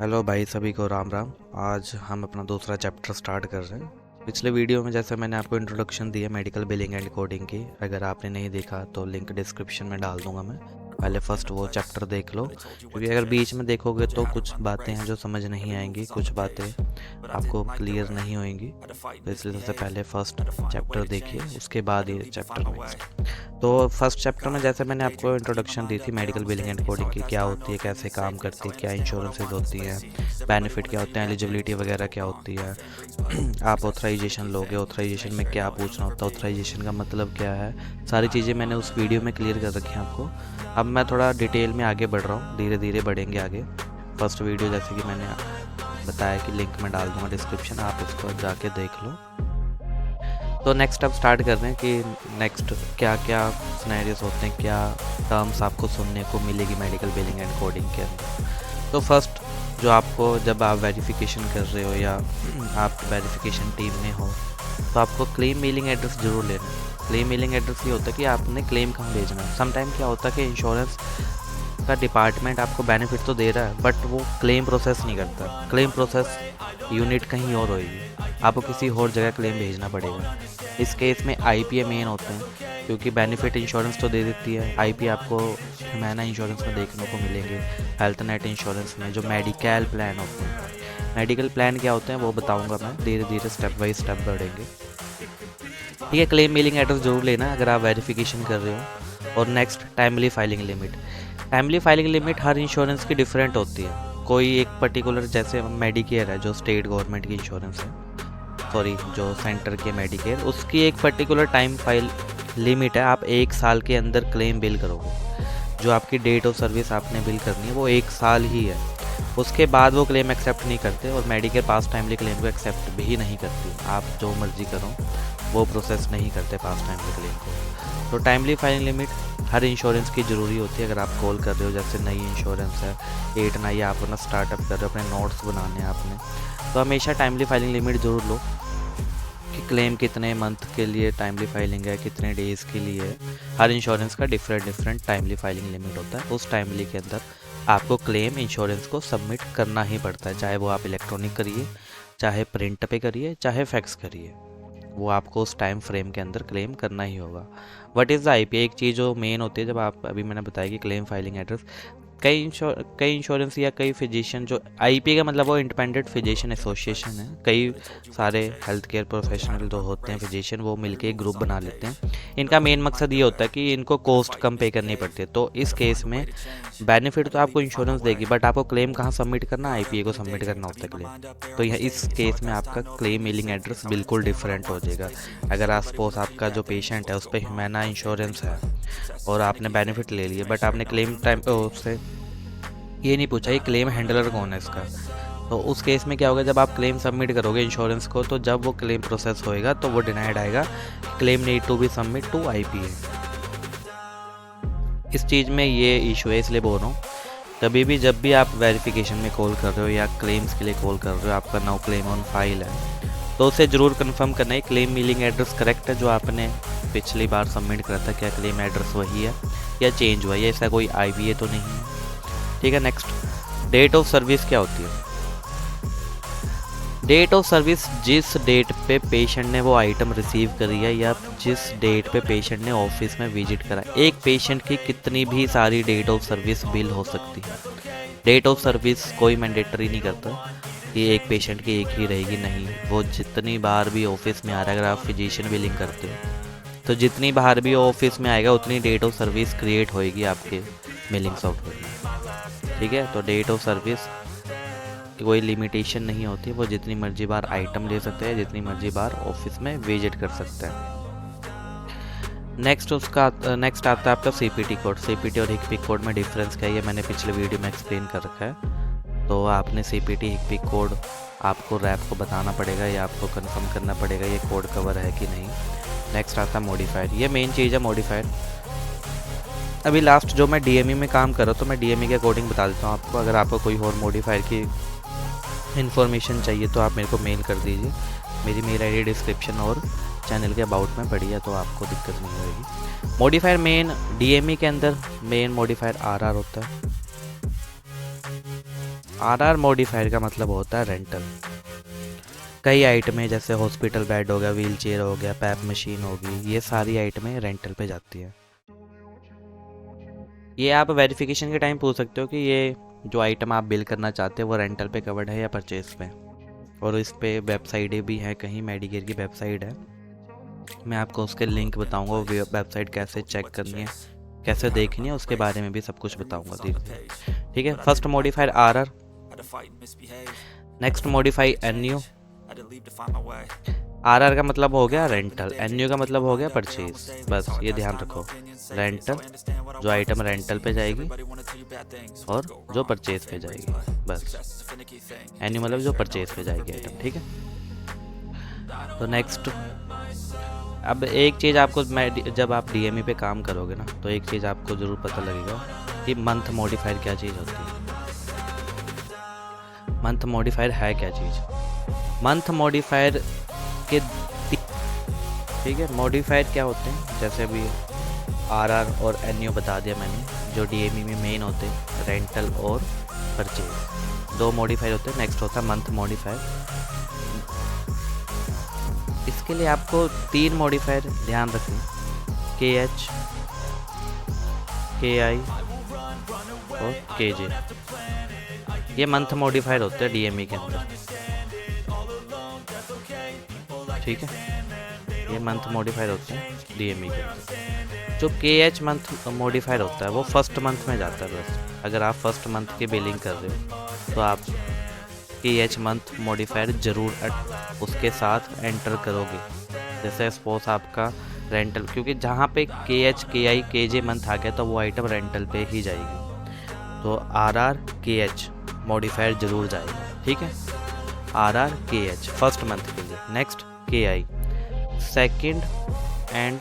Hello भाई, सभी को राम राम। आज हम अपना दूसरा चैप्टर स्टार्ट कर रहे हैं। पिछले वीडियो में जैसे मैंने आपको इंट्रोडक्शन दिया मेडिकल बिलिंग एंड कोडिंग की, अगर आपने नहीं देखा तो लिंक डिस्क्रिप्शन में डाल दूंगा मैं। पहले फर्स्ट वो चैप्टर देख लो, क्योंकि अगर बीच में देखोगे तो कुछ बातें हैं जो समझ नहीं आएंगी, कुछ बातें आपको क्लियर नहीं होंगी। तो इसलिए सबसे पहले फर्स्ट चैप्टर देखिए, उसके बाद ये चैप्टर नेक्स्ट। तो फर्स्ट चैप्टर में जैसे मैंने आपको इंट्रोडक्शन दी थी मेडिकल बिलिंग एंड कोडिंग की, क्या होती है, कैसे काम करती है, क्या इंश्योरेंसेज होती हैं, बेनिफिट क्या होते हैं, एलिजिबिलिटी वगैरह क्या होती है। आप ऑथराइजेशन लोगे, ऑथराइजेशन में क्या पूछना होता है, ऑथराइजेशन का मतलब क्या है, सारी चीज़ें मैंने उस वीडियो में क्लियर कर रखी हैं आपको। अब मैं थोड़ा डिटेल में आगे बढ़ रहा हूँ, धीरे धीरे बढ़ेंगे आगे। फर्स्ट वीडियो जैसे कि मैंने बताया कि लिंक में डाल दूँगा डिस्क्रिप्शन, आप उसको जाके देख लो। तो नेक्स्ट अब स्टार्ट कर रहे हैं कि नेक्स्ट क्या क्या सिनेरियोस होते हैं, क्या टर्म्स आपको सुनने को मिलेगी मेडिकल बिलिंग एंड कोडिंग के अंदर। तो फर्स्ट जो आपको, जब आप वेरिफिकेशन कर रहे हो या आप वेरिफिकेशन टीम में हो, तो आपको क्लेम मेलिंग एड्रेस जरूर लेना है। क्लेम मेलिंग एड्रेस ये होता है कि आपने क्लेम कहाँ भेजना है। समटाइम क्या होता है कि इंश्योरेंस का डिपार्टमेंट आपको बेनिफिट तो दे रहा है, बट वो क्लेम प्रोसेस नहीं करता। क्लेम प्रोसेस यूनिट कहीं और होगी, आपको किसी और जगह क्लेम भेजना पड़ेगा। इस केस में आईपीए मेन होते हैं, क्योंकि बेनिफिट इंश्योरेंस तो दे देती है। आईपीए आपको मैना इंश्योरेंस में देखने को मिलेंगे, हेल्थ नेट इंश्योरेंस में जो मेडिकल प्लान होते हैं। मेडिकल प्लान क्या होते हैं वो बताऊंगा मैं, धीरे धीरे स्टेप बाई स्टेप बढ़ेंगे। ठीक है, क्लेम मेलिंग एड्रेस जरूर लेना अगर आप वेरिफिकेशन कर रहे हो। और next, timely filing limit. Timely filing limit हर इंश्योरेंस की डिफरेंट होती है। कोई एक पर्टिकुलर, जैसे मेडिकेयर है जो स्टेट गवर्नमेंट की इंश्योरेंस है, सॉरी जो सेंटर के मेडिकेयर, उसकी एक पर्टिकुलर टाइम फाइल लिमिट है। आप 1 साल के अंदर क्लेम बिल करोगे। जो आपकी डेट ऑफ सर्विस आपने बिल करनी है वो 1 साल ही है, उसके बाद वो क्लेम एक्सेप्ट नहीं करते। और मेडिकेयर पास टाइमली क्लेम को एक्सेप्ट भी नहीं करती। आप जो मर्जी करो वो प्रोसेस नहीं करते पास टाइमली क्लेम को। तो टाइमली फाइलिंग लिमिट हर इंश्योरेंस की ज़रूरी होती है। अगर आप कॉल कर रहे हो, जैसे नई इंश्योरेंस है 8 9, आप अपना स्टार्टअप कर रहे हो, अपने नोट्स बनाने हैं आपने, तो हमेशा टाइमली फाइलिंग लिमिट ज़रूर लो कि क्लेम कितने मंथ के लिए टाइमली फाइलिंग है, कितने डेज़ के लिए है। हर इंश्योरेंस का डिफरेंट टाइमली फाइलिंग लिमिट होता है। उस टाइमली के अंदर आपको क्लेम इंश्योरेंस को सबमिट करना ही पड़ता है, चाहे वो आप इलेक्ट्रॉनिक करिए, चाहे प्रिंट पे करिए, चाहे फैक्स करिए, वो आपको उस टाइम फ्रेम के अंदर क्लेम करना ही होगा। What is the IPA? एक चीज़ जो मेन होती है, जब आप, अभी मैंने बताया कि क्लेम फाइलिंग एड्रेस, कई इंश्योरेंस या कई फिजिशियन, जो आईपीए का मतलब वो इंडिपेंडेंट फिजिशियन एसोसिएशन है। कई सारे हेल्थ केयर प्रोफेशनल जो होते हैं फिजिशियन, वो मिलके एक ग्रुप बना लेते हैं। इनका मेन मकसद ये होता है कि इनको कॉस्ट कम पे करनी पड़ती है। तो इस केस में बेनिफिट तो आपको इंश्योरेंस देगी, बट आपको क्लेम कहाँ सबमिट करना, आईपीए को सबमिट करना होता है क्लेम। तो यह इस केस में आपका क्लेम मेलिंग एड्रेस बिल्कुल डिफरेंट हो जाएगा। अगर आप सपोज आपका जो पेशेंट है उस पर ह्यूमैना इंश्योरेंस है और आपने बेनिफिट ले लिया, बट आपने क्लेम टाइम उससे ये नहीं पूछा ये क्लेम हैंडलर कौन है इसका, तो उस केस में क्या होगा, जब आप क्लेम सबमिट करोगे इंश्योरेंस को, तो जब वो क्लेम प्रोसेस होएगा तो वो डिनाइड आएगा, claim need to be submit to IPA. इस चीज़ में ये इशू है, इसलिए बोल रहा हूँ कभी भी जब भी आप वेरिफिकेशन में कॉल कर रहे हो या क्लेम्स के लिए कॉल कर रहे हो, आपका नो क्लेम ऑन फाइल है, तो उसे ज़रूर कंफर्म करना है क्लेम मेलिंग एड्रेस करेक्ट है जो आपने पिछली बार सबमिट करा था, क्या क्लेम एड्रेस वही है या चेंज हुआ है, या ऐसा कोई आईपीए तो नहीं है। ठीक है, नेक्स्ट, डेट ऑफ सर्विस क्या होती है? डेट ऑफ सर्विस जिस डेट पे पेशेंट ने वो आइटम रिसीव करी है या जिस डेट पे पेशेंट ने ऑफिस में विजिट करा। एक पेशेंट की कितनी भी सारी डेट ऑफ सर्विस बिल हो सकती है। डेट ऑफ सर्विस कोई मैंडेटरी नहीं करता कि एक पेशेंट की एक ही रहेगी, नहीं, वो जितनी बार भी ऑफिस में आ रहा है, अगर आप फिजिशियन बिलिंग करते हो तो जितनी बार भी ऑफिस में आएगा उतनी डेट ऑफ सर्विस क्रिएट होएगी आपके बिलिंग सॉफ्टवेयर में। ठीक है, तो डेट ऑफ सर्विस की कोई लिमिटेशन नहीं होती, वो जितनी मर्जी बार आइटम ले सकते हैं, जितनी मर्जी बार ऑफिस में विजिट कर सकते हैं। नेक्स्ट नेक्स्ट आता है आपका सीपीटी कोड। सीपीटी और हिकपिक कोड में डिफरेंस क्या है ये मैंने पिछले वीडियो में एक्सप्लेन कर रखा है। तो आपने सीपीटी हिकपिक कोड आपको रैप को बताना पड़ेगा या आपको कंफर्म करना पड़ेगा ये कोड कवर है कि नहीं। नेक्स्ट आता है मॉडिफायर, ये मेन चीज़ है मॉडिफायर। अभी लास्ट जो मैं डीएमई में काम कर रहा हूँ तो मैं डीएमई के अकॉर्डिंग बता देता हूँ आपको। अगर आपको कोई और मॉडिफायर की इन्फॉर्मेशन चाहिए तो आप मेरे को मेल कर दीजिए। मेरी मेल आईडी डिस्क्रिप्शन और चैनल के अबाउट में पड़ी है, तो आपको दिक्कत नहीं होगी। मॉडिफायर मेन डीएमई के अंदर मेन मॉडिफायर आरआर होता है। RR मॉडिफायर का मतलब होता है रेंटल। कई आइटमें जैसे हॉस्पिटल बेड हो गया, व्हील चेयर हो गया, पैप मशीन होगी, ये सारी आइटमें रेंटल पे जाती है। ये आप वेरिफिकेशन के टाइम पूछ सकते हो कि ये जो आइटम आप बिल करना चाहते हो वो रेंटल पे कवर्ड है या परचेज पे। और इस पे वेबसाइटें भी हैं, कहीं मेडिकेयर की वेबसाइट है, मैं आपको उसके लिंक बताऊंगा, वो वेबसाइट कैसे चेक करनी है, कैसे देखनी है, उसके बारे में भी सब कुछ बताऊंगा धीरे। ठीक है, first modifier RR, next modify NU। RR का मतलब हो गया रेंटल, NU का मतलब हो गया परचेज। बस ये ध्यान रखो, रेंटल जो आइटम रेंटल पे जाएगी और जो परचेज पे जाएगी, बस। NU मतलब जो परचेज पे जाएगी आइटम। ठीक है, तो नेक्स्ट अब एक चीज़ आपको, मैं जब आप DME पे काम करोगे ना, तो एक चीज़ आपको ज़रूर पता लगेगा कि मंथ मॉडिफायर क्या चीज़ होती है। मंथ मॉडिफायर है क्या चीज़? मंथ मॉडिफायर के ठीक है, मॉडिफायर क्या होते हैं, जैसे अभी RR और NU बता दिया मैंने। जो DME में मेन होते हैं रेंटल और परचेज, दो मॉडिफायर होते हैं। नेक्स्ट होता है मंथ मॉडिफायर। इसके लिए आपको 3 मॉडिफायर ध्यान रखने, KH, KI और KJ। ये मंथ मॉडिफायर होते हैं DME के अंदर। ठीक है, ये मंथ मॉडिफायर होते हैं DME के अंदर। जो KH मंथ मॉडिफायर होता है वो फर्स्ट मंथ में जाता है बस। अगर आप फर्स्ट मंथ की बिलिंग कर रहे हो तो आप KH मंथ मॉडिफायर ज़रूर उसके साथ एंटर करोगे। जैसे सपोज आपका रेंटल, क्योंकि जहाँ पे KH, KI, KJ मंथ आ गया तो वो आइटम रेंटल पे ही जाएगी, तो RR KH मॉडिफायर ज़रूर जाएगा। ठीक है, RR KH फर्स्ट मंथ के लिए। Next KI second and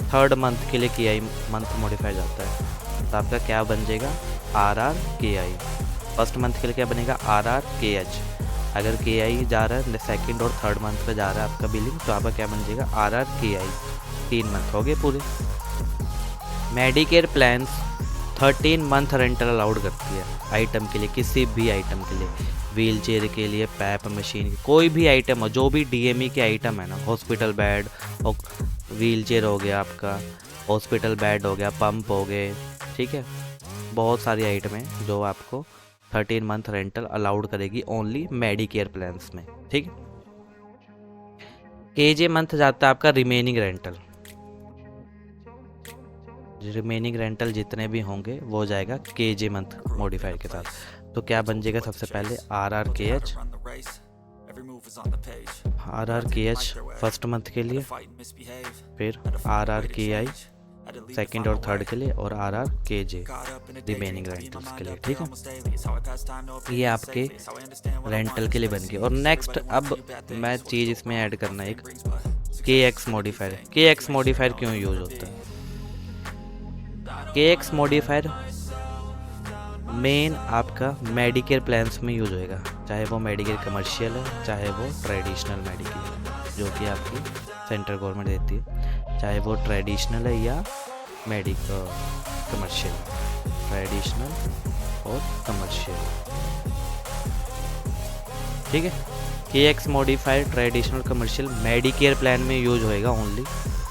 third month के लिए KI मंथ मॉडिफायर जाता है, तो आपका क्या बन जाएगा RR KI। फर्स्ट मंथ के लिए क्या बनेगा RR KH। अगर KI जा रहा है सेकंड और थर्ड मंथ पे जा रहा है आपका बिलिंग, तो आपका क्या बन जाएगा RR KI। 3 मंथ हो गए पूरे। Medicare plans 13 month rental allowed करती है आइटम के लिए, किसी भी आइटम के लिए, व्हील चेयर के लिए, पैप मशीन, कोई भी आइटम हो, जो भी DME के आइटम है ना, हॉस्पिटल बेड और व्हील चेयर हो गया आपका, हॉस्पिटल बेड हो गया, पंप हो गए। ठीक है, बहुत सारी आइटम है जो आपको 13 मंथ रेंटल अलाउड करेगी ओनली मेडिकेयर प्लान्स में। ठीक है, KJ मंथ जाता है आपका रिमेनिंग रेंटल। रिमेनिंग रेंटल जितने भी होंगे वो जाएगा KJ मंथ मॉडिफायर के साथ। तो क्या बन जाएगा सबसे पहले RR KH, RR KH first month के लिए, फिर RR KI सेकंड और थर्ड के लिए, और RR KJ रिमेनिंग रेंटल्स के लिए। ठीक है, ये आपके रेंटल के लिए बन गए। और नेक्स्ट अब मैं चीज़ इसमें ऐड करना एक KX मॉडिफायर। KX मॉडिफायर क्यों यूज होता है? KX मॉडिफायर मेन आपका मेडिकेयर प्लान्स में यूज होएगा, चाहे वो मेडिकेयर कमर्शियल है, चाहे वो ट्रेडिशनल मेडिकेयर है जो कि आपकी सेंट्रल गवर्नमेंट देती है, चाहे वो ट्रेडिशनल है या कमर्शियल, ट्रेडिशनल और कमर्शियल। ठीक है, KX modifier traditional commercial Medicare plan में यूज होएगा ओनली,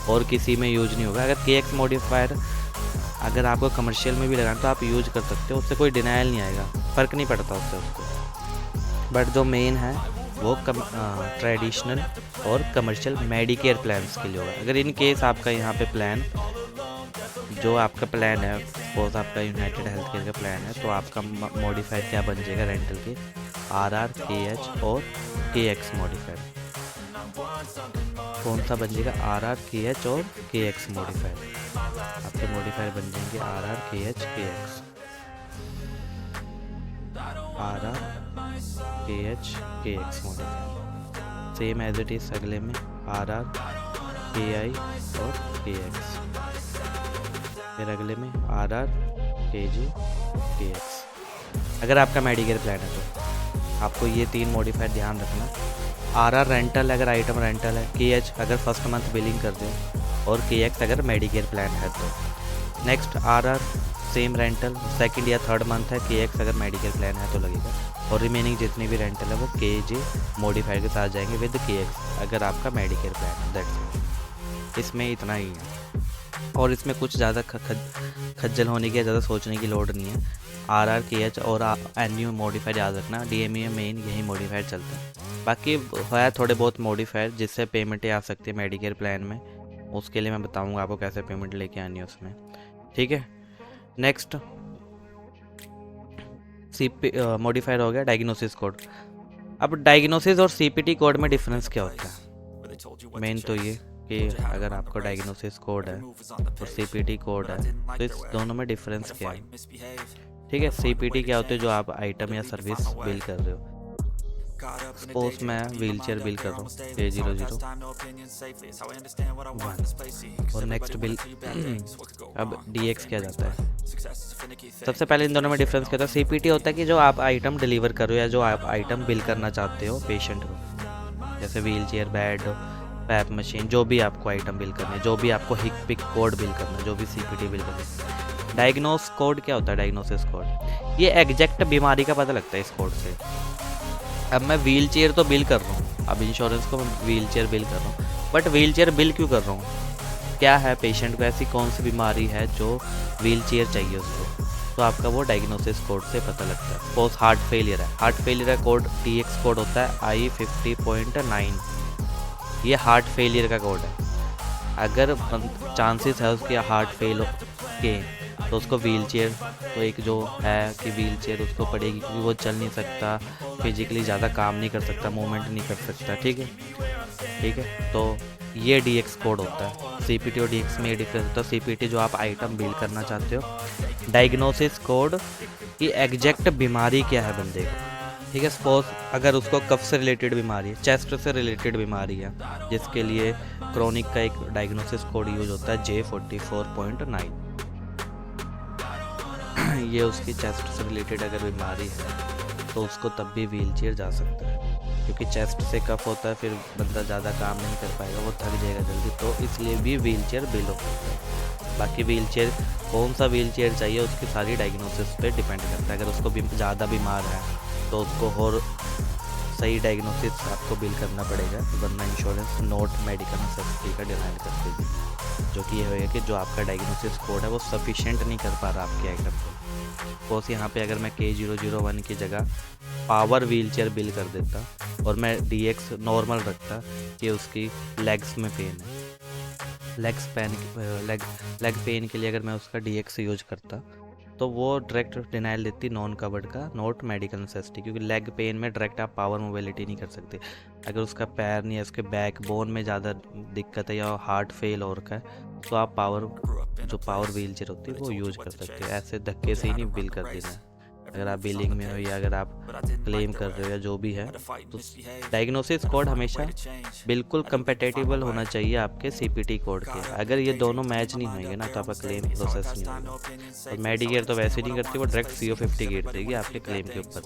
और किसी में यूज नहीं होगा। अगर KX मॉडिफायर अगर आपको कमर्शियल में भी लगाना तो आप यूज कर सकते हो, उससे कोई डिनाइल नहीं आएगा, फ़र्क नहीं पड़ता उससे उसको। बट जो मेन है वो ट्रेडिशनल और कमर्शियल मेडिकेयर प्लान्स के लिए होगा। अगर इन केस आपका यहाँ पे प्लान, जो आपका प्लान है सपोज आपका यूनाइटेड हेल्थ केयर का प्लान है, तो आपका मॉडिफायर क्या बन जाएगा रेंटल के RR KH और KX मॉडिफायर। कौन सा बन जाएगा RR KH और KX मॉडिफायर। आपके मॉडिफायर बन जाएंगे RR KH KX, RR KH KX modifier, same as it is अगले में RR KI और KX, फिर अगले में RR KJ KX। अगर आपका मेडिकेयर प्लान है तो आपको ये 3 मॉडिफायर ध्यान रखना। RR रेंटल अगर आइटम रेंटल है, KH अगर फर्स्ट मंथ बिलिंग कर दो, और KX अगर मेडिकेयर प्लान है तो। Next RR same rental second या थर्ड मंथ है KX अगर मेडिकल प्लान है तो लगेगा, और रिमेनिंग जितनी भी रेंटल है वो KJ मॉडिफायर के साथ जाएंगे विद KX अगर आपका मेडिकल प्लान है। दैट्स इसमें इतना ही है, और इसमें कुछ ज़्यादा खज्जल होने की, ज़्यादा सोचने की लोड नहीं है। RR KH और NU मॉडिफायर याद रखना, DME मेन यही मॉडिफायर चलता है। बाकी है थोड़े बहुत मॉडिफायर जिससे पेमेंटें आ सकती है मेडिकेयर प्लान में, उसके लिए मैं बताऊंगा आपको कैसे पेमेंट लेके आनी है उसमें, ठीक है। नेक्स्ट मॉडिफायर हो गया डायग्नोसिस कोड। अब डायग्नोसिस और CPT कोड में डिफरेंस क्या होता है? मेन तो ये कि अगर आपको डायग्नोसिस कोड है और CPT कोड है तो इस दोनों में डिफरेंस क्या है, ठीक है। CPT क्या होते हैं, जो आप आइटम या सर्विस बिल कर रहे हो। सपोज मैं व्हील चेयर बिल कर रहा हूँ K001 और नेक्स्ट बिल अब DX क्या जाता है। सबसे पहले इन दोनों में डिफरेंस क्या होता है? CPT होता है कि जो आप आइटम डिलीवर कर रहे हो या जो आप आइटम बिल करना चाहते हो पेशेंट को, जैसे wheelchair, bed, PAP machine, जो भी आपको आइटम बिल करना है, जो भी आपको हिक पिक कोड बिल करना है, जो भी CPT बिल करना है। डायग्नोस कोड क्या होता है? डायग्नोसिस कोड ये एग्जैक्ट बीमारी का पता लगता है इस कोड से। अब मैं व्हील चेयर तो बिल कर रहा हूँ, अब इंश्योरेंस को मैं व्हील चेयर बिल कर रहा हूँ, बट व्हील चेयर बिल क्यों कर रहा हूँ? क्या है पेशेंट को ऐसी कौन सी बीमारी है जो व्हील चेयर चाहिए उसको, तो आपका वो डायग्नोसिस कोड से पता लगता है। सपोज हार्ट फेलियर है, हार्ट फेलियर का कोड TX कोड होता है I50.9, ये हार्ट फेलियर का कोड है। अगर चांसेस है उसके हार्ट फेल के तो उसको व्हील चेयर, तो एक जो है कि व्हील चेयर उसको पड़ेगी क्योंकि वो चल नहीं सकता, फिजिकली ज़्यादा काम नहीं कर सकता, मूवमेंट नहीं कर सकता, ठीक है, ठीक है। तो ये DX कोड होता है। CPT और DX में ये डिफरेंस होता है। CPT जो आप आइटम बिल करना चाहते हो, डायग्नोसिस कोड की एग्जैक्ट बीमारी क्या है बंदे को, ठीक है। सपोज अगर उसको कफ से रिलेटेड बीमारी है, चेस्ट से रिलेटेड बीमारी है, जिसके लिए क्रोनिक का एक डायग्नोसिस कोड यूज होता है J44.9, ये उसकी चेस्ट से रिलेटेड अगर बीमारी है तो उसको तब भी व्हील चेयर जा सकता है, क्योंकि चेस्ट से कफ होता है, फिर बंदा ज़्यादा काम नहीं कर पाएगा, वो थक जाएगा जल्दी, तो इसलिए भी व्हील चेयर बिल हो सकता है। बाकी व्हील चेयर कौन सा व्हील चेयर चाहिए उसकी सारी डायग्नोसिस पे डिपेंड करता है। अगर उसको ज़्यादा बीमार है तो उसको और सही डायग्नोसिस आपको बिल करना पड़ेगा, वरना इंश्योरेंस नॉट मेडिकल नेसेसिटी का डिनाइल कर देगी, जो कि ये होगा कि जो आपका डायग्नोसिस कोड है वो सफिशिएंट नहीं कर पा रहा आपके आइटम को। सपोज यहाँ पे अगर मैं K001 की जगह पावर व्हील चेयर बिल कर देता और मैं DX नॉर्मल रखता कि उसकी लेग्स में पेन है, लेग पेन के लिए अगर मैं उसका DX यूज करता तो वो डायरेक्ट डिनाइल देती नॉन कवर्ड का, नॉट मेडिकल नेसेसिटी, क्योंकि लेग पेन में डायरेक्ट आप पावर मोबिलिटी नहीं कर सकते। अगर उसका पैर नहीं है, उसके बैक बोन में ज़्यादा दिक्कत है या हार्ट फेल हो रखा है तो आप पावर व्हील चेयर होती है वो यूज कर सकते हो। ऐसे धक्के से ही नहीं बिल कर देना है। अगर आप बिलिंग में हो या अगर आप क्लेम कर रहे हो या जो भी है, तो डायग्नोसिस कोड हमेशा बिल्कुल कंपेटेबल होना चाहिए आपके CPT कोड के। अगर ये दोनों मैच नहीं होंगे ना तो आपका क्लेम प्रोसेस नहीं होगा। और मेडिकेयर तो वैसे नहीं करती, वो डायरेक्ट CO50 गिर देगी आपके क्लेम के ऊपर।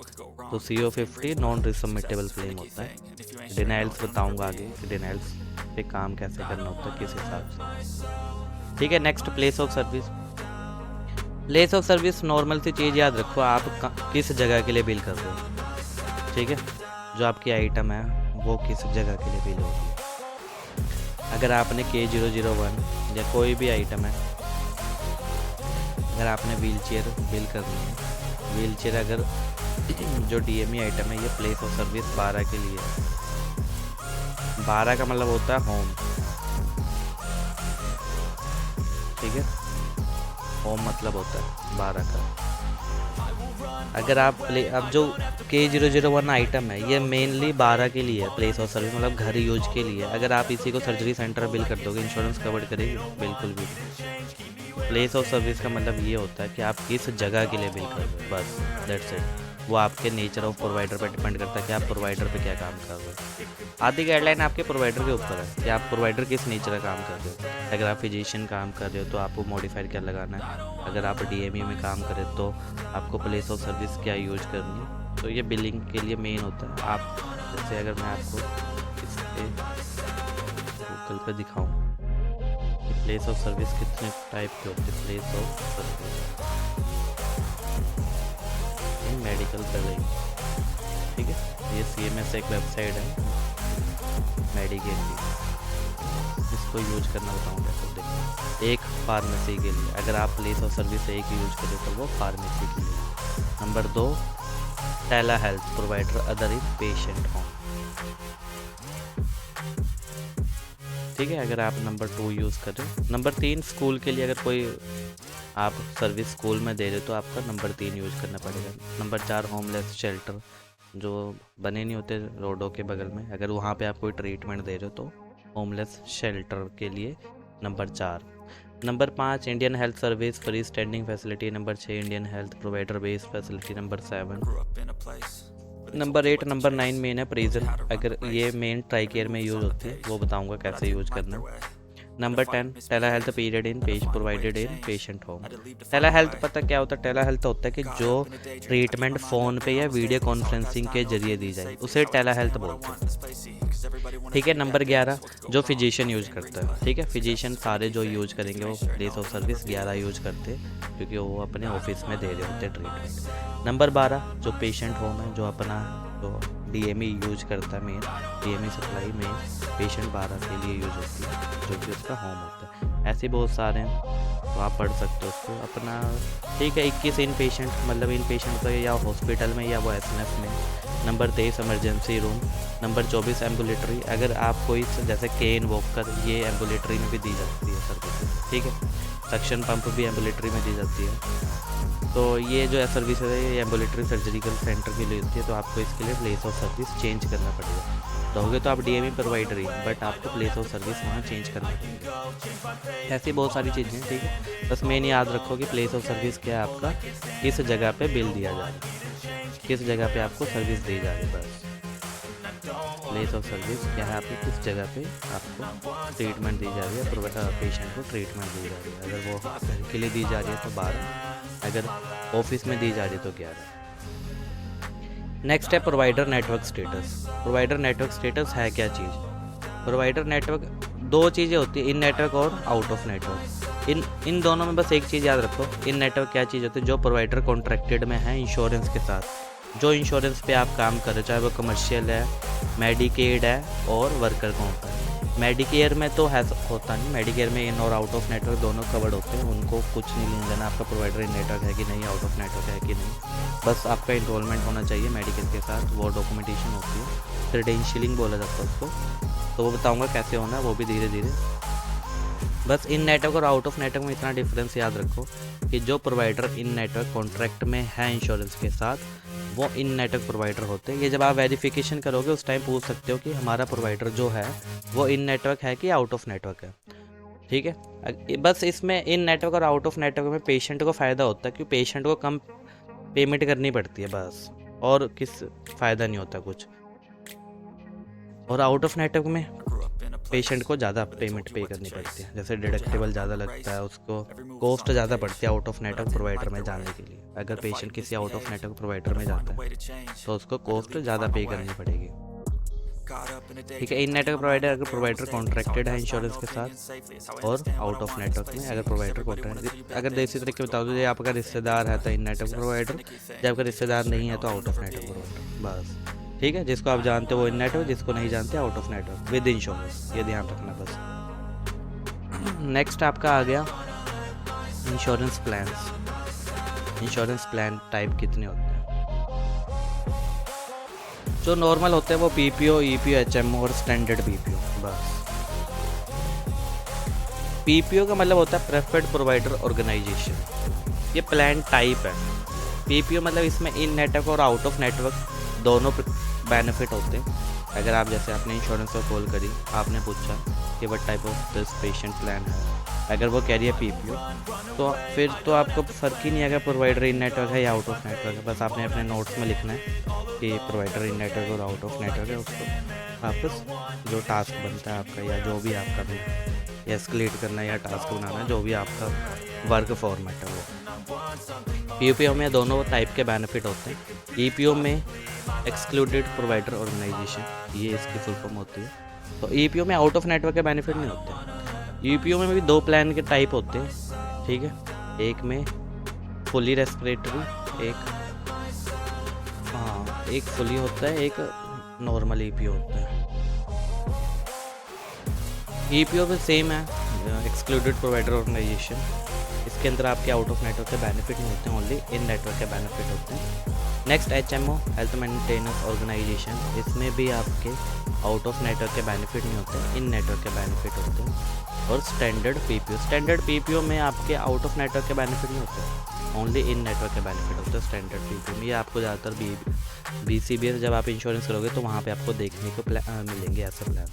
तो CO50 नॉन रिसबमिटेबल क्लेम होता है। डिनाइल्स बताऊँगा आगे कि डिनाइल्स पे काम कैसे करना होता है, किस हिसाब से, ठीक है। Next place of service. Place of service normal सी चीज़ याद रखो, आप किस जगह के लिए बिल कर रहे हो, ठीक है। जो आपकी आइटम है वो किस जगह के लिए बिल होगी। अगर आपने K001 या कोई भी आइटम है, अगर आपने व्हील चेयर बिल करनी है, व्हील चेयर अगर जो DME आइटम है ये प्लेस ऑफ सर्विस 12 के लिए है। 12 का मतलब होता है होम, ठीक है, होम मतलब होता है 12 का। अगर आप अब जो K001 आइटम है ये मेनली 12 के लिए है, प्लेस ऑफ सर्विस मतलब घर यूज के लिए। अगर आप इसी को सर्जरी सेंटर बिल कर दोगे, इंश्योरेंस कवर करेगी? बिल्कुल भी। प्लेस ऑफ सर्विस का मतलब ये होता है कि आप किस जगह के लिए बिल कर रहे हो, बस दैट्स इट। वो आपके नेचर ऑफ प्रोवाइडर पर डिपेंड करता है कि आप प्रोवाइडर पे क्या काम कर रहे हो। आधी गाइडलाइन आपके प्रोवाइडर के ऊपर है कि आप प्रोवाइडर किस नेचर का काम कर रहे हो। अगर आप फिजिशियन काम कर रहे हो तो आपको मॉडिफायर क्या लगाना है, अगर आप DME में काम करें तो आपको प्लेस ऑफ सर्विस क्या यूज करनी है। तो ये बिलिंग के लिए मेन होता है। आप जैसे अगर मैं आपको इस पे गूगल पे दिखाऊँ कि प्लेस ऑफ सर्विस कितने टाइप के होते हैं। Place of service medical billing. ठीक है, ये CMS एक वेबसाइट है मेडिकेयर की, इसको यूज करना बताऊँगा। तो देखो, एक फार्मेसी के लिए अगर आप प्लेस ऑफ सर्विस एक ही यूज करें तो वो फार्मेसी के लिए। Number 2, telehealth provider other in patient home. ठीक है, अगर आप नंबर 2 यूज़ करें। नंबर 3, स्कूल के लिए अगर कोई आप सर्विस स्कूल में दे रहे हो तो आपका नंबर 3 यूज करना पड़ेगा। नंबर 4, होमलेस शेल्टर, जो बने नहीं होते रोडों के बगल में, अगर वहाँ पे आप कोई ट्रीटमेंट दे रहे हो तो होमलेस शेल्टर के लिए number 4। Number 5, Indian health service free standing facility. Number 6, Indian health provider based facility. Number 7। Number 8, number 9 main है प्रिजन, अगर ये मेन ट्राई केयर में यूज़ होती है, वो बताऊंगा कैसे यूज करना। Number 10, telehealth period in provided in patient home. Telehealth पता क्या होता है? टेला हेल्थ होता है कि जो ट्रीटमेंट फ़ोन पे या वीडियो कॉन्फ्रेंसिंग के जरिए दी जाए, उसे टेला हेल्थ बोलते हैं। ठीक है, नंबर 11, जो फिजिशियन यूज करता है। ठीक है, फिजिशियन सारे जो यूज करेंगे वो प्लेस ऑफ सर्विस 11 यूज करते हैं, क्योंकि वो अपने ऑफिस में दे रहे होते हैं ट्रीटमेंट। नंबर 12, जो पेशेंट होम है, जो अपना जो DME यूज करता है, मेन DME सप्लाई में पेशेंट 12 के लिए यूज होती है, जो कि उसका होम होता है। ऐसे बहुत सारे हैं, तो आप पढ़ सकते हो उसको अपना। ठीक है, 21 इन पेशेंट, मतलब इन पेशेंट को या हॉस्पिटल में या वो SNF में। Number 23, emergency room. Number 24, ambulatory, अगर आप कोई जैसे केन वॉकर, ये एम्बुलेटरी में भी दी जाती है सर्विस। ठीक है, सक्शन पंप भी एम्बुलेटरी में दी जाती है। तो ये जो सर्विस है ये एम्बुलेटरी सर्जिकल सेंटर के लिए होती है, तो आपको इसके लिए प्लेस ऑफ सर्विस चेंज करना पड़ेगा। रहोगे तो आप DME प्रोवाइडर ही, बट आपको प्लेस ऑफ सर्विस वहाँ चेंज करना पड़ेगा। ऐसी बहुत सारी चीज़ें हैं। ठीक है, बस मेन याद रखो कि प्लेस ऑफ सर्विस क्या है आपका, किस जगह पे बिल दिया जा रहा है, किस जगह पे आपको सर्विस दी जा रही है। बस प्लेस ऑफ सर्विस क्या है आपकी, किस जगह पे आपको ट्रीटमेंट दी जा रही है, पेशेंट को ट्रीटमेंट दी जा रही है। अगर वो घर के लिए दी जा रही है तो 12, अगर ऑफिस में दी जा रही है तो 11। नेक्स्ट है provider network status. Provider network status है क्या चीज़? प्रोवाइडर नेटवर्क, दो चीज़ें होती है, इन नेटवर्क और आउट ऑफ नेटवर्क। इन दोनों में बस एक चीज़ याद रखो, इन नेटवर्क क्या चीज़ होती है? जो प्रोवाइडर कॉन्ट्रैक्टेड में है इंश्योरेंस के साथ, जो इंश्योरेंस पे आप काम कर रहे हो, चाहे वो कमर्शियल है, मेडिकेड है और वर्कर कॉम्प है। मेडिकेयर में तो है होता नहीं, मेडिकेयर में इन और आउट ऑफ नेटवर्क दोनों कवर्ड होते हैं, उनको कुछ नहीं लेना देना आपका प्रोवाइडर इन नेटवर्क है कि नहीं, आउट ऑफ नेटवर्क है कि नहीं। बस आपका इनरोलमेंट होना चाहिए मेडिकल के साथ, वो डॉक्यूमेंटेशन होती है, क्रेडेंशियलिंग बोला जाता है उसको, तो वो बताऊँगा कैसे होना है, वो भी धीरे धीरे। बस इन नेटवर्क और आउट ऑफ नेटवर्क में इतना डिफरेंस याद रखो कि जो प्रोवाइडर इन नेटवर्क कॉन्ट्रैक्ट में है इंश्योरेंस के साथ, वो इन नेटवर्क प्रोवाइडर होते हैं। ये जब आप वेरिफिकेशन करोगे उस टाइम पूछ सकते हो कि हमारा प्रोवाइडर जो है वो इन नेटवर्क है कि आउट ऑफ नेटवर्क है। ठीक है, बस इसमें इन नेटवर्क और आउट ऑफ नेटवर्क में पेशेंट को फ़ायदा होता है, क्योंकि पेशेंट को कम पेमेंट करनी पड़ती है बस, और किस फ़ायदा नहीं होता कुछ। और आउट ऑफ नेटवर्क में पेशेंट को ज़्यादा पेमेंट पे करनी पड़ती है, जैसे डिडक्टिबल ज़्यादा लगता है, उसको कॉस्ट ज़्यादा पड़ती है आउट ऑफ नेटवर्क प्रोवाइडर में जाने के लिए। अगर पेशेंट किसी आउट ऑफ नेटवर्क प्रोवाइडर में जाता है तो उसको कॉस्ट ज़्यादा पे करनी पड़ेगी। ठीक है, इन नेटवर्क प्रोवाइडर अगर प्रोवाइडर कॉन्ट्रैक्टेड है इंश्योरेंस के साथ, और आउट ऑफ नेटवर्क में अगर प्रोवाइडर कॉन्ट्रैक्ट, अगर देसी तरीके बता दो, आपका रिश्तेदार है तो इन नेटवर्क प्रोवाइडर, जब आपका रिश्तेदार नहीं है तो आउट ऑफ नेटवर्क प्रोवाइडर। बस ठीक है, जिसको आप जानते हो वो इन नेटवर्क, जिसको नहीं जानते out of network with insurance, ये ध्यान रखना बस। नेक्स्ट आपका आ गया insurance plans. Insurance plan type कितने होते हैं? जो नॉर्मल होते हैं वो PPO, EPO, HMO और स्टैंडर्ड PPO। बस PPO का मतलब होता है प्रेफर्ड प्रोवाइडर ऑर्गेनाइजेशन, ये प्लान टाइप है। PPO मतलब इसमें इन नेटवर्क और आउट ऑफ नेटवर्क दोनों बेनिफिट होते हैं। अगर आप जैसे आपने इंश्योरेंस को कॉल करी, आपने पूछा कि what type of this patient plan है, अगर वो कह रही है PPO, तो फिर तो आपको फ़र्क ही नहीं आएगा प्रोवाइडर इन नेटवर्क है या आउट ऑफ नेटवर्क है। बस आपने अपने नोट्स में लिखना है कि प्रोवाइडर इन नेटवर्क और आउट ऑफ नेटवर्क है, उसको वापस जो टास्क बनता है आपका, या जो भी आपका भी एस्केलेट करना है या टास्क बनाना है, जो भी आपका वर्क फॉर्मेट है वो। PPO में दोनों टाइप के बेनिफिट होते हैं। EPO में एक्सक्लूडेड प्रोवाइडर ऑर्गेनाइजेशन, ये इसकी फुल फॉर्म होती है। तो EPO में आउट ऑफ नेटवर्क के बेनिफिट नहीं होते। EPO में भी दो प्लान के टाइप होते हैं। ठीक है, एक में फुली रेस्पिरेटरी, एक एक फुली होता है, एक नॉर्मल ईपीओ होता है। ईपीओ भी सेम है, एक्सक्लूडेड प्रोवाइडर ऑर्गेनाइजेशन। इसके अंदर आपके आउट ऑफ नेटवर्क के बेनिफिट नहीं होते, ओनली इन नेटवर्क के बेनिफिट होते हैं। Next HMO, health maintenance organisation. इसमें भी आपके आउट ऑफ नेटवर्क के बेनिफिट नहीं होते, इन नेटवर्क के बेनिफिट होते हैं। और स्टैंडर्ड पीपीओ, स्टैंडर्ड पीपीओ में आपके आउट ऑफ नेटवर्क के बेनिफिट नहीं होते, ओनली इन नेटवर्क के बेनिफिट होते हैं स्टैंडर्ड पीपीओ में। ये आपको ज़्यादातर बीसीबीएस जब आप इंश्योरेंस करोगे तो वहाँ पे आपको देखने को मिलेंगे ऐसे प्लान।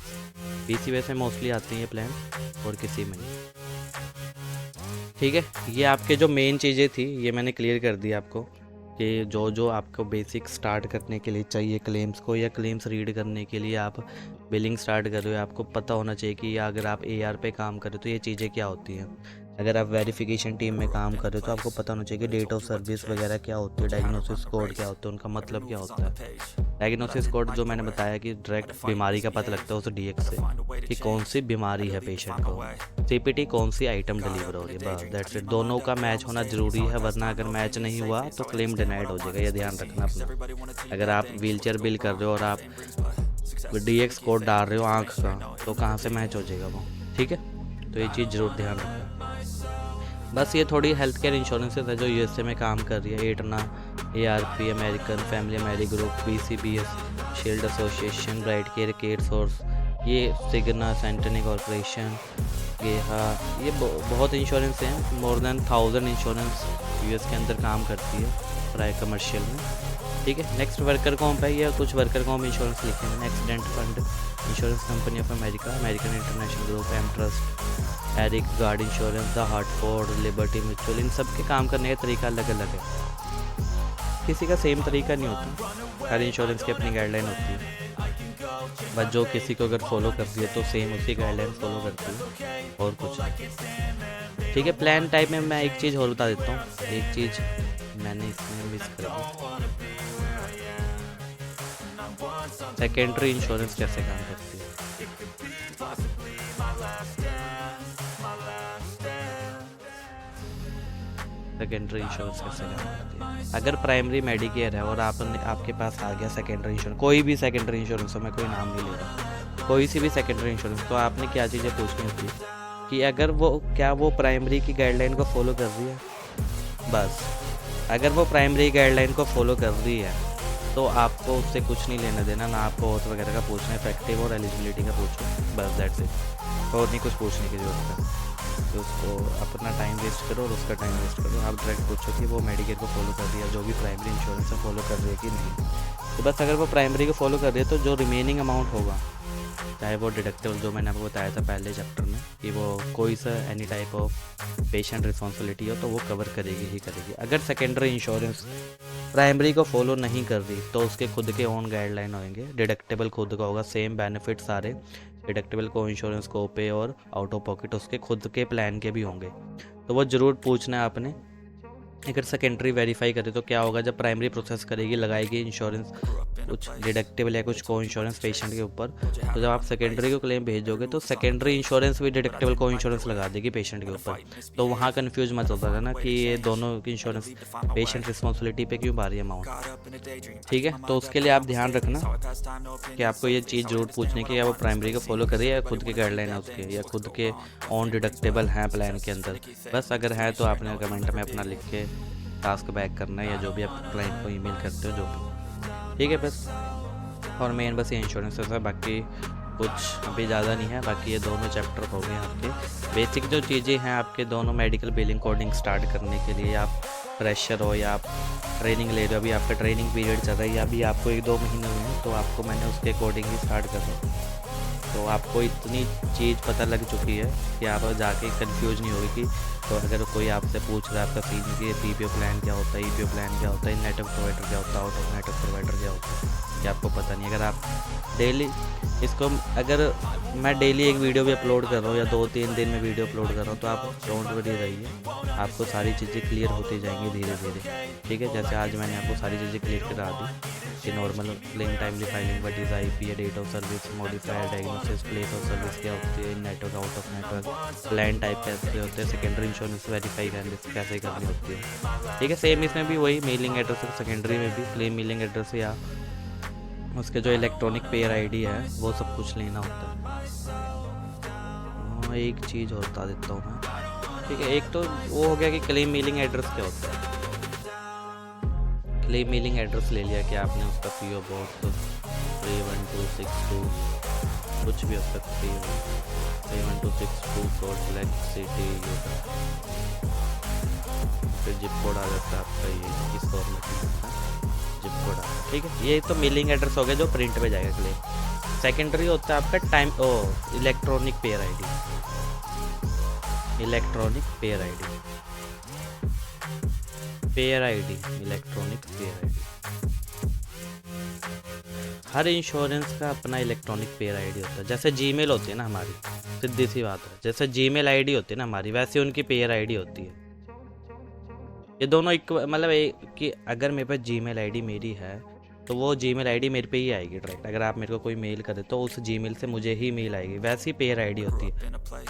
बीसीबीएस में मोस्टली आती हैं ये प्लान और किसी में नहीं। ठीक है, ये आपके जो मेन चीज़ें थी ये मैंने क्लियर कर दी आपको, कि जो आपको बेसिक स्टार्ट करने के लिए चाहिए क्लेम्स को, या क्लेम्स रीड करने के लिए आप बिलिंग स्टार्ट कर रहे हो, आपको पता होना चाहिए कि अगर आप एआर पे काम कर रहे हो तो ये चीज़ें क्या होती हैं। अगर आप वेरिफिकेशन टीम में काम कर रहे हो तो आपको पता होना चाहिए कि डेट ऑफ सर्विस वगैरह क्या होती है, डायग्नोसिस कोड क्या होता है, उनका मतलब क्या होता है। डायग्नोसिस कोड जो मैंने बताया कि डायरेक्ट बीमारी का पता लगता है उस डीएक्स से कि कौन सी बीमारी है पेशेंट को। सीपीटी कौन सी आइटम डिलीवर हो रही है, बस दैट्स इट। दोनों का मैच होना ज़रूरी है, वरना अगर मैच नहीं हुआ तो क्लेम डिनाइड हो जाएगा, ये ध्यान रखना अपना। अगर आप व्हीलचेयर बिल कर रहे हो और आप डीएक्स कोड डाल रहे हो आँख का, तो कहाँ से मैच हो जाएगा वो। ठीक है, तो ये चीज़ ज़रूर ध्यान रखना। बस ये थोड़ी हेल्थ केयर इंश्योरेंसेज है जो यूएसए में काम कर रही है। Aetna, ARP, American family medi group, BCBS, shield association, bright care, care source, ये सिग्ना, सेंटनी कॉर्पोरेशन, गेहा, ये बहुत इंश्योरेंस हैं। मोर देन 1000 इंश्योरेंस यूएस के अंदर काम करती है प्राय कमर्शियल में। ठीक है, नेक्स्ट वर्कर कॉम्प है, या कुछ वर्कर कॉम्प इंश्योरेंस लिखे हैं। Accident fund insurance company of America, American international group, M trust, Eric guard insurance, the Hartford, Liberty Mutual. इन सब के काम करने का तरीका अलग अलग है, किसी का सेम तरीका नहीं होता, हर इंश्योरेंस की अपनी गाइडलाइन होती है। बस जो किसी को अगर फॉलो करती है तो सेम उसी गाइडलाइन फॉलो करती है, और कुछ नहीं। ठीक है, प्लान टाइप में मैं एक चीज़ और बता देता हूँ, एक चीज़ मैंने इसमें मिस कर दी। सेकेंडरी इंश्योरेंस कैसे काम करती है। सेकेंडरी इंश्योरेंस कैसे काम करती है। अगर प्राइमरी मेडिकेयर है और आपके पास आ गया सेकेंडरी इंश्योरेंस, कोई भी सेकेंडरी इंश्योरेंस हो, मैं कोई नाम नहीं ले रहा, कोई सी भी सेकेंडरी इंश्योरेंस, तो आपने क्या चीज़ें पूछनी होती है कि अगर वो प्राइमरी की गाइडलाइन को फॉलो कर रही है। बस अगर वो प्राइमरी गाइडलाइन को फॉलो कर रही है तो आपको उससे कुछ नहीं लेना देना, ना आपको ऑथ वगैरह का पूछना है, इफेक्टिव और एलिजिबिलिटी का पूछो, बस दैट्स इट। और नहीं कुछ पूछने की ज़रूरत है। तो उसको अपना टाइम वेस्ट करो और उसका टाइम वेस्ट करो, आप डायरेक्ट पूछो कि वो मेडिकेयर को फॉलो कर रही है, जो भी प्राइमरी इंश्योरेंस है फॉलो कर रही है कि नहीं। तो बस अगर वो प्राइमरी को फॉलो कर रही है तो जो रिमेनिंग अमाउंट होगा, चाहे वो डिडक्टिबल जो मैंने आपको बताया था पहले चैप्टर में कि वो कोई सा any type of patient responsibility हो तो वो कवर करेगी ही करेगी। अगर सेकेंडरी इंश्योरेंस प्राइमरी को फॉलो नहीं कर रही तो उसके खुद के ओन गाइडलाइन होंगे, डिडक्टिबल खुद का होगा, सेम बेनिफिट सारे डिडक्टिबल को इंश्योरेंस को पे और आउट ऑफ पॉकेट उसके खुद के प्लान के भी होंगे। तो वो ज़रूर पूछना है आपने। अगर सेकेंडरी वेरीफाई करे तो क्या होगा, जब प्राइमरी प्रोसेस करेगी, लगाएगी इंश्योरेंस कुछ डिडक्टिबल या कुछ को इंश्योरेंस पेशेंट के ऊपर, तो जब आप सेकेंडरी को क्लेम भेजोगे तो सेकेंडरी इंश्योरेंस भी डिडक्टिबल को इंश्योरेंस लगा देगी पेशेंट के ऊपर। तो वहाँ कन्फ्यूज मत होता था ना कि ये दोनों की इंश्योरेंस पेशेंट रिस्पॉन्सिबिलिटी पे क्यों भारी अमाउंट। ठीक है, तो उसके लिए आप ध्यान रखना कि आपको ये चीज़ जरूर पूछने की, या वो प्राइमरी को फॉलो करे या खुद के गाइडलाइन है उसके, या खुद के ऑन डिडक्टिबल हैं प्लान के अंदर। बस अगर है तो आपने कमेंट में अपना लिख के टास्क बैक करना है, या जो भी आप क्लाइंट को ईमेल करते हो जो भी। ठीक है, बस और मेन बस ये इंश्योरेंस है, बाकी कुछ अभी ज़्यादा नहीं है। बाकी ये दोनों चैप्टर हो गए आपके बेसिक जो चीज़ें हैं आपके दोनों मेडिकल बिलिंग कोडिंग स्टार्ट करने के लिए। आप फ्रेशर हो या आप ट्रेनिंग ले रहे हो, अभी आपका ट्रेनिंग पीरियड चल रही है, अभी आपको 1-2 महीने हुए हैं, तो आपको मैंने उसके अकॉर्डिंग ही स्टार्ट कर रहा हूँ। तो आपको इतनी चीज़ पता लग चुकी है कि आप जाके कंफ्यूज नहीं होगी कि तो अगर कोई आपसे पूछ रहा है आपका सीन कि पीपीओ प्लान क्या होता है, ईपीओ प्लान क्या होता है, नेटवर्क प्रोवाइडर क्या होता है, आउट ऑफ नेटवर्क प्रोवाइडर क्या होता है, कि आपको पता नहीं। अगर आप डेली इसको, अगर मैं डेली एक वीडियो भी अपलोड कर रहा हूँ या 2-3 दिन में वीडियो अपलोड कर रहा हूँ, तो आप डोंट वरी रहिए, आपको सारी चीज़ें क्लियर होती जाएंगी धीरे धीरे। ठीक है, जैसे आज मैंने आपको सारी चीज़ें क्लियर करा दी कि normal claim timely filing, what is IP, date of service, modifier, diagnosis, place of service क्या होती है, network, out of network, plan type कैसे होते हैं, सेकेंडरी इंश्योरेंस वेरीफाई कैसे करनी होती है। ठीक है, सेम इसमें भी वही मेलिंग एड्रेस, सेकेंडरी में भी क्लेम मेलिंग एड्रेस या उसके जो इलेक्ट्रॉनिक पेयर आईडी है वो सब कुछ लेना होता है। एक चीज़ और बता देता हूँ मैं, ठीक है। एक तो वो हो गया कि क्लेम मेलिंग एड्रेस क्या होता है। क्लेम मेलिंग एड्रेस ले लिया कि आपने उसका PO बॉक्स 31262 कुछ भी हो सकता है, 31262 सोल्ट लेक सिटी, फिर जिप कोड आ जाता है आपका, ये इस फॉर्मेट में आता है जिप कोड आता है, ठीक है। ये तो मेलिंग एड्रेस हो गया जो प्रिंट पे जाएगा क्लेम। सेकेंडरी होता है आपका electronic payer ID, electronic payer ID, electronic payer ID. हर इंश्योरेंस का अपना इलेक्ट्रॉनिक पेयर आईडी होता है। जैसे जीमेल होती है ना हमारी, सीधी सी बात है, जैसे जीमेल आईडी होती है ना हमारी, वैसे उनकी पेयर आईडी होती है। ये दोनों एक मतलब कि अगर मेरे पास जीमेल आईडी मेरी है तो वो जीमेल आईडी मेरे पे ही आएगी डायरेक्ट। अगर आप मेरे को कोई मेल करे तो उस जीमेल से मुझे ही मेल आएगी, वैसी पेयर आईडी होती है।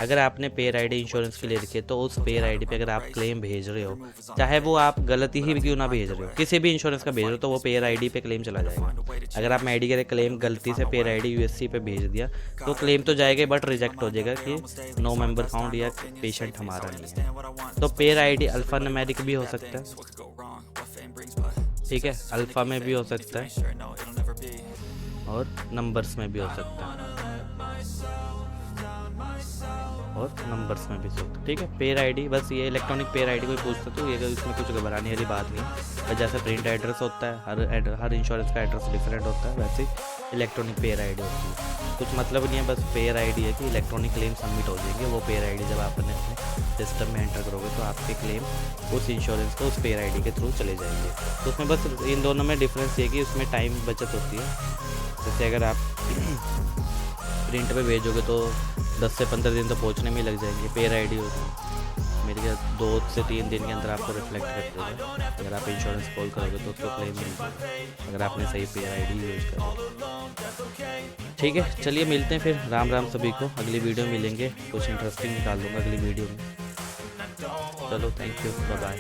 अगर आपने पेयर आईडी इंश्योरेंस के लिए रखी है तो उस पेयर आईडी पे अगर आप क्लेम भेज रहे हो, चाहे वो आप गलती ही क्यों ना भेज रहे हो, किसी भी इंश्योरेंस का भेज रहे हो, तो वो पेयर आईडी पे क्लेम चला जाएगा। अगर आप मेडी के क्लेम गलती से पेयर आईडी USC पे भेज दिया तो क्लेम तो जाएगा बट रिजेक्ट हो जाएगा कि नो मेंबर फाउंड या पेशेंट हमारा नहीं है। तो पेयर आईडी अल्फा न्यूमेरिक भी हो सकता है, ठीक है, अल्फ़ा में भी हो सकता है और नंबर्स में भी हो सकता है, और नंबर्स में भी हो सकता है, ठीक है। पेयर आईडी बस ये इलेक्ट्रॉनिक पेयर आईडी कोई पूछता तो ये इसमें कुछ घबराने वाली बात नहीं है। जैसे प्रिंट एड्रेस होता है, हर इंश्योरेंस का एड्रेस डिफरेंट होता है, वैसे इलेक्ट्रॉनिक पेयर आईडी होती है। कुछ मतलब नहीं है, बस पेयर आईडी है कि इलेक्ट्रॉनिक क्लेम सबमिट हो जाएंगे। वो पेयर आईडी जब आपने अपने सिस्टम में एंटर करोगे तो आपके क्लेम उस इंश्योरेंस को उस पेयर आईडी के थ्रू चले जाएंगे। तो उसमें बस इन दोनों में डिफरेंस ये कि उसमें टाइम बचत होती है। जैसे अगर आप प्रिंट पे भेजोगे तो 10 से 15 दिन तो पहुंचने में ही लग जाएंगे। पेयर आईडी होती है मेरे ख्याल 2 से 3 दिन के अंदर आपको रिफ्लेक्ट कर देगा। अगर आप इंश्योरेंस कॉल करोगे तो उसको क्लेम मिल जाएगा, अगर आपने सही पेयर आईडी यूज करा। ठीक है, चलिए मिलते हैं फिर। राम राम सभी को, अगली वीडियो में मिलेंगे। कुछ इंटरेस्टिंग निकाल दूंगा अगली वीडियो में। चलो, थैंक यू, बाय बाय।